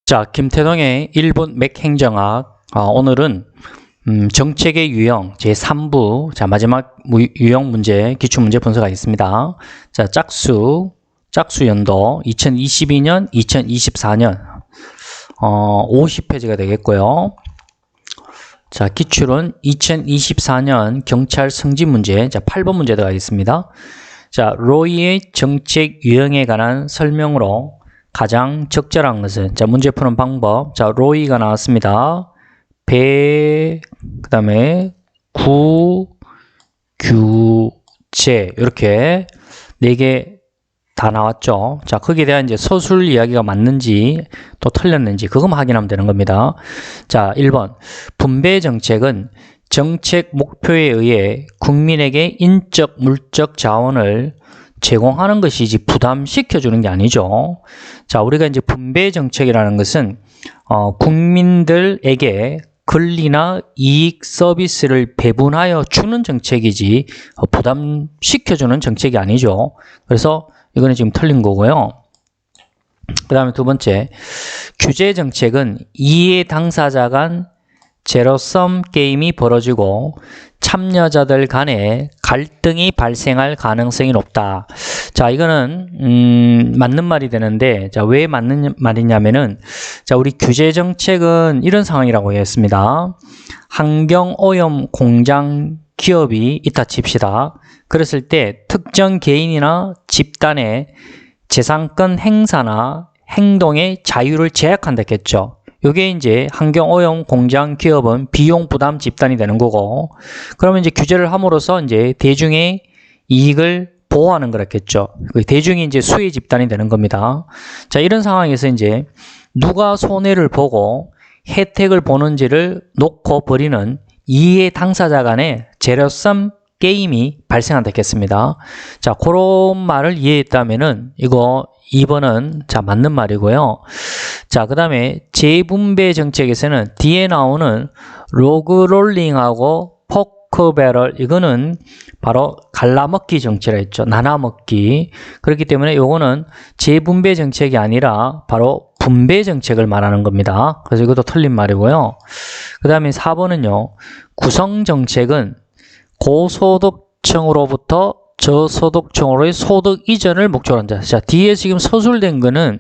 자, 김태동의 1분 맥행정학. 오늘은 정책의 유형 제3부, 자, 마지막 유형 문제, 기출문제 분석하겠습니다. 자, 짝수 연도 2022년, 2024년 50페이지가 되겠고요. 자, 기출은 2024년 경찰 승진 문제, 자, 8번 문제 들어가겠습니다. 자, 로이의 정책 유형에 관한 설명으로 가장 적절한 것은, 자, 문제 푸는 방법. 자, 로이가 나왔습니다. 배, 그 다음에 구, 규, 제, 이렇게 4개 다 나왔죠. 자, 거기에 대한 이제 서술 이야기가 맞는지 또 틀렸는지 그것만 확인하면 되는 겁니다. 자, 1번. 분배 정책은 정책 목표에 의해 국민에게 인적, 물적 자원을 제공하는 것이지 부담시켜주는 게 아니죠. 자, 우리가 이제 분배 정책이라는 것은 국민들에게 권리나 이익 서비스를 배분하여 주는 정책이지 부담시켜주는 정책이 아니죠. 그래서 이거는 지금 틀린 거고요. 그 다음에 두 번째, 규제 정책은 이해 당사자 간 제로섬 게임이 벌어지고 참여자들 간에 갈등이 발생할 가능성이 높다. 자, 이거는 맞는 말이 되는데, 자, 왜 맞는 말이냐면은, 자, 우리 규제 정책은 이런 상황이라고 했습니다. 환경 오염 공장 기업이 있다 칩시다. 그랬을 때 특정 개인이나 집단의 재산권 행사나 행동의 자유를 제약한다 했겠죠. 이게 이제 환경오염 공장 기업은 비용 부담 집단이 되는 거고, 그러면 이제 규제를 함으로써 이제 대중의 이익을 보호하는 거랬겠죠. 대중이 이제 수혜 집단이 되는 겁니다. 자, 이런 상황에서 이제 누가 손해를 보고 혜택을 보는지를 놓고 버리는 이해 당사자 간의 제로섬 게임이 발생한다 했겠습니다. 자, 그런 말을 이해했다면은 이거 2번은 자, 맞는 말이고요. 자, 그 다음에 재분배 정책에서는 뒤에 나오는 로그롤링하고 포크배럴, 이거는 바로 갈라먹기 정책이라 했죠. 나눠먹기. 그렇기 때문에 이거는 재분배 정책이 아니라 바로 분배 정책을 말하는 겁니다. 그래서 이것도 틀린 말이고요. 그 다음에 4번은요. 구성 정책은 고소득층으로부터 저소득층으로의 소득 이전을 목적으로 한다. 자, 뒤에 지금 서술된 거는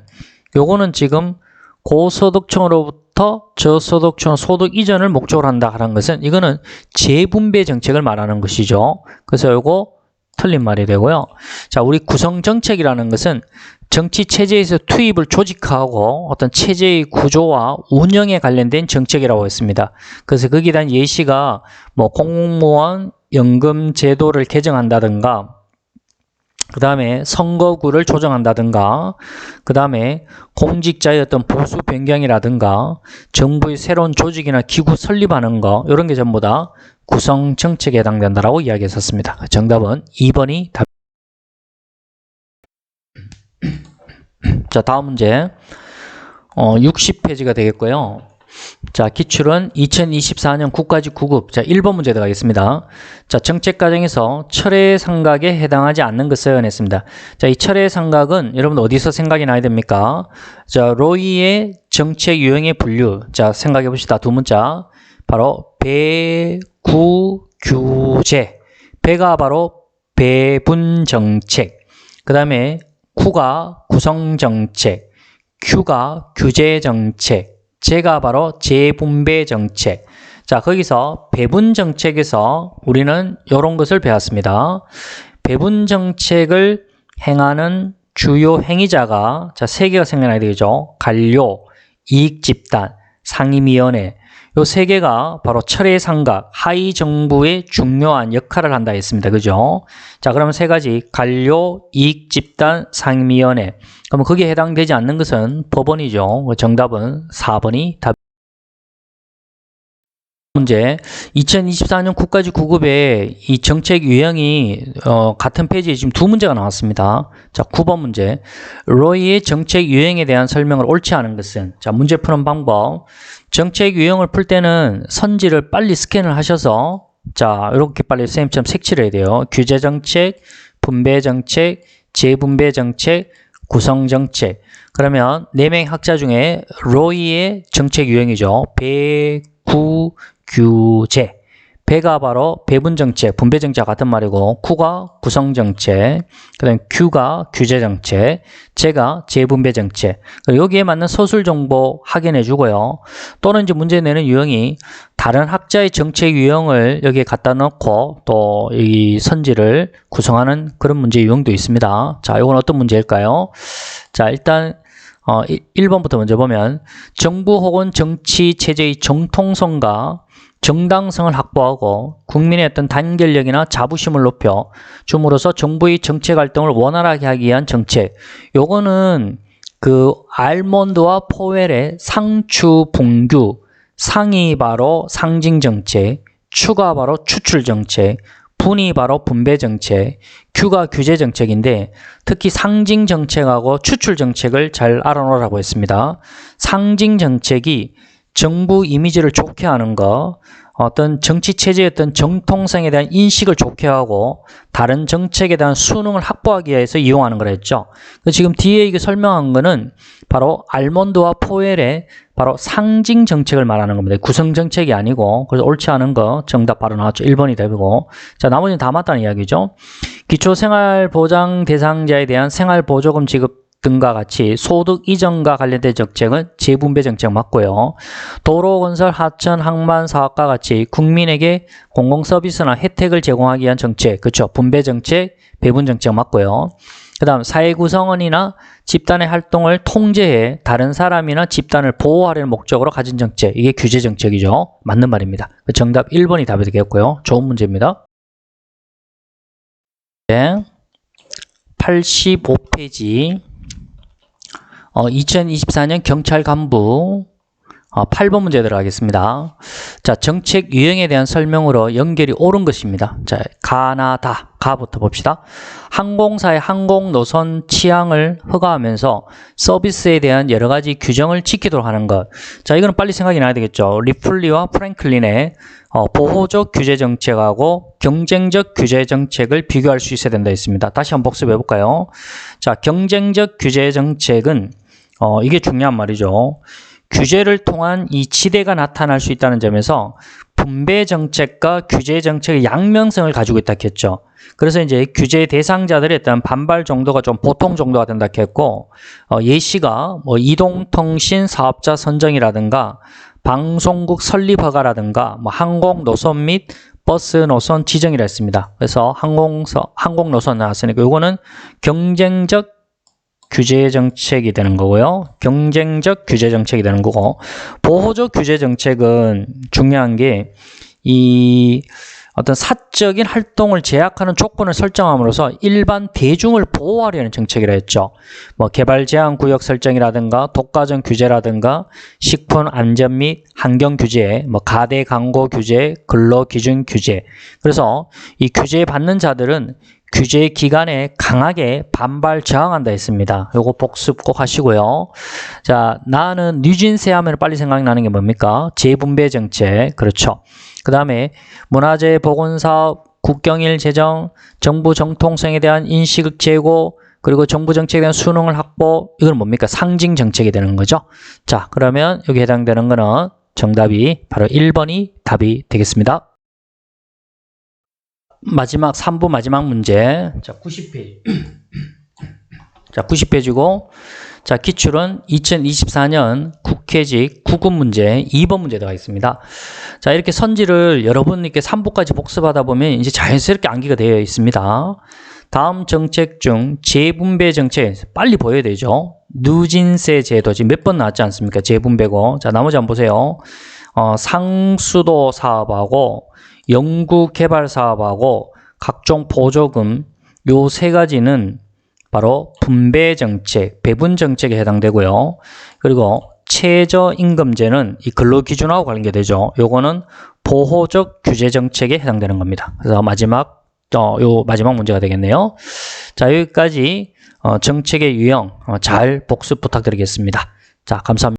요거는 지금 고소득층으로부터 저소득층 소득 이전을 목적으로 한다 하는 것은 이거는 재분배 정책을 말하는 것이죠. 그래서 요거 틀린 말이 되고요. 자, 우리 구성 정책이라는 것은 정치 체제에서 투입을 조직하고 어떤 체제의 구조와 운영에 관련된 정책이라고 했습니다. 그래서 거기에 대한 예시가 뭐 공무원 연금 제도를 개정한다든가, 그 다음에 선거구를 조정한다든가, 그 다음에 공직자의 어떤 보수 변경이라든가, 정부의 새로운 조직이나 기구 설립하는 거, 이런 게 전부 다 구성 정책에 해당된다라고 이야기했었습니다. 정답은 2번이 답. 자, 다음 문제 60페이지가 되겠고요. 자, 기출은 2024년 국가직 9급. 자, 1번 문제 들어가겠습니다. 자, 정책 과정에서 철회 상각에 해당하지 않는 것을 의원했습니다. 자, 이 철회 상각은 여러분 어디서 생각이 나야 됩니까? 자, 로이의 정책 유형의 분류. 자, 생각해 봅시다. 두 문자. 바로 배, 구, 규제. 배가 바로 배분 정책. 그 다음에 구가 구성 정책. 규가 규제 정책. 제가 바로 재분배 정책. 자, 거기서 배분 정책에서 우리는 이런 것을 배웠습니다. 배분 정책을 행하는 주요 행위자가, 자, 3개가 생겨나야 되죠. 관료, 이익집단, 상임위원회. 요 3개가 바로 철회 상각, 하위 정부의 중요한 역할을 한다 했습니다. 그죠? 자, 그러면 3가지, 관료, 이익집단, 상임위원회. 그러면 거기에 해당되지 않는 것은 법원이죠. 정답은 4번이 답. 문제, 2024년 국가직 9급에 이 정책 유형이 같은 페이지에 지금 2문제가 나왔습니다. 자, 9번 문제. 로이의 정책 유형에 대한 설명을 옳지 않은 것은, 자, 문제 푸는 방법. 정책 유형을 풀 때는 선지를 빨리 스캔을 하셔서, 자, 이렇게 빨리 선생님처럼 색칠해야 돼요. 규제 정책, 분배 정책, 재분배 정책, 구성정책. 그러면 4명의 학자 중에 로이의 정책 유형이죠. 배, 구, 규제. 배가 바로 배분정책, 분배정책 같은 말이고, 구가 구성정책, 그 다음에 규가 규제정책, 제가 재분배정책. 여기에 맞는 서술 정보 확인해 주고요. 또는 이제 문제 내는 유형이 다른 학자의 정책 유형을 여기에 갖다 넣고 또 이 선지를 구성하는 그런 문제 유형도 있습니다. 자, 이건 어떤 문제일까요? 자, 일단 1번부터 먼저 보면 정부 혹은 정치 체제의 정통성과 정당성을 확보하고 국민의 어떤 단결력이나 자부심을 높여 줌으로써 정부의 정책 활동을 원활하게 하기 위한 정책. 요거는 그 알몬드와 포웰의 상추 분규, 상이 바로 상징 정책, 추가 바로 추출 정책, 분이 바로 분배 정책, 규가 규제 정책인데 특히 상징 정책하고 추출 정책을 잘 알아놓으라고 했습니다. 상징 정책이 정부 이미지를 좋게 하는 거, 어떤 정치 체제의 어떤 정통성에 대한 인식을 좋게 하고 다른 정책에 대한 수능을 확보하기 위해서 이용하는 거랬죠. 지금 뒤에 이게 설명한 거는 바로 알몬드와 포웰의 바로 상징 정책을 말하는 겁니다. 구성 정책이 아니고. 그래서 옳지 않은 거 정답 바로 나왔죠. 1번이 답이고. 자, 나머지는 다 맞다는 이야기죠. 기초생활보장 대상자에 대한 생활보조금 지급 등과 같이 소득 이전과 관련된 정책은 재분배 정책 맞고요. 도로 건설, 하천, 항만 사업과 같이 국민에게 공공 서비스나 혜택을 제공하기 위한 정책, 그렇죠? 분배 정책, 배분 정책 맞고요. 그다음 사회 구성원이나 집단의 활동을 통제해 다른 사람이나 집단을 보호하려는 목적으로 가진 정책, 이게 규제 정책이죠. 맞는 말입니다. 정답 1번이 답이 되겠고요. 좋은 문제입니다. 네. 85페이지 2024년 경찰 간부 8번 문제 들어가겠습니다. 자, 정책 유형에 대한 설명으로 연결이 옳은 것입니다. 자, 가나다, 가부터 봅시다. 항공사의 항공 노선 취향을 허가하면서 서비스에 대한 여러 가지 규정을 지키도록 하는 것. 자, 이거는 빨리 생각이 나야 되겠죠. 리플리와 프랭클린의 보호적 규제 정책하고 경쟁적 규제 정책을 비교할 수 있어야 된다 했습니다. 다시 한번 복습해 볼까요? 자, 경쟁적 규제 정책은 이게 중요한 말이죠. 규제를 통한 이 치대가 나타날 수 있다는 점에서 분배 정책과 규제 정책의 양면성을 가지고 있다 했죠. 그래서 이제 규제 대상자들에 따른 반발 정도가 좀 보통 정도가 된다 했고, 예시가 뭐 이동통신 사업자 선정이라든가 방송국 설립 허가라든가 뭐 항공 노선 및 버스 노선 지정이라 했습니다. 그래서 항공 노선 나왔으니까 이거는 경쟁적 규제 정책이 되는 거고요. 경쟁적 규제 정책이 되는 거고, 보호적 규제 정책은 중요한 게 이 어떤 사적인 활동을 제약하는 조건을 설정함으로써 일반 대중을 보호하려는 정책이라 했죠. 뭐 개발 제한 구역 설정이라든가 독과점 규제라든가 식품 안전 및 환경 규제, 뭐 가대 광고 규제, 근로 기준 규제. 그래서 이 규제 받는 자들은 규제 기간에 강하게 반발 저항한다 했습니다. 요거 복습 꼭 하시고요. 자, 나는 뉴진세 하면 빨리 생각나는 게 뭡니까? 재분배 정책. 그렇죠. 그 다음에 문화재 복원사업, 국경일 제정, 정부 정통성에 대한 인식 제고, 그리고 정부 정책에 대한 수능을 확보, 이건 뭡니까? 상징 정책이 되는 거죠. 자, 그러면 여기 해당되는 거는 정답이 바로 1번이 답이 되겠습니다. 마지막 3부 마지막 문제. 자, 90페이지. 자, 90페이지고, 자, 기출은 2024년 국회직 9급 문제 2번 문제 들어가겠습니다. 자, 이렇게 선지를 여러분께 3부까지 복습하다 보면 이제 자연스럽게 암기가 되어 있습니다. 다음 정책 중 재분배 정책 빨리 보여야 되죠. 누진세 제도 지금 몇 번 나왔지 않습니까? 재분배고. 자, 나머지 한번 보세요. 상수도 사업하고 연구개발 사업하고 각종 보조금 요 세 가지는 바로 분배 정책, 배분 정책에 해당되고요. 그리고 최저임금제는 이 근로기준하고 관계되죠. 요거는 보호적 규제 정책에 해당되는 겁니다. 그래서 마지막 문제가 되겠네요. 자, 여기까지 정책의 유형 잘 복습 부탁드리겠습니다. 자, 감사합니다.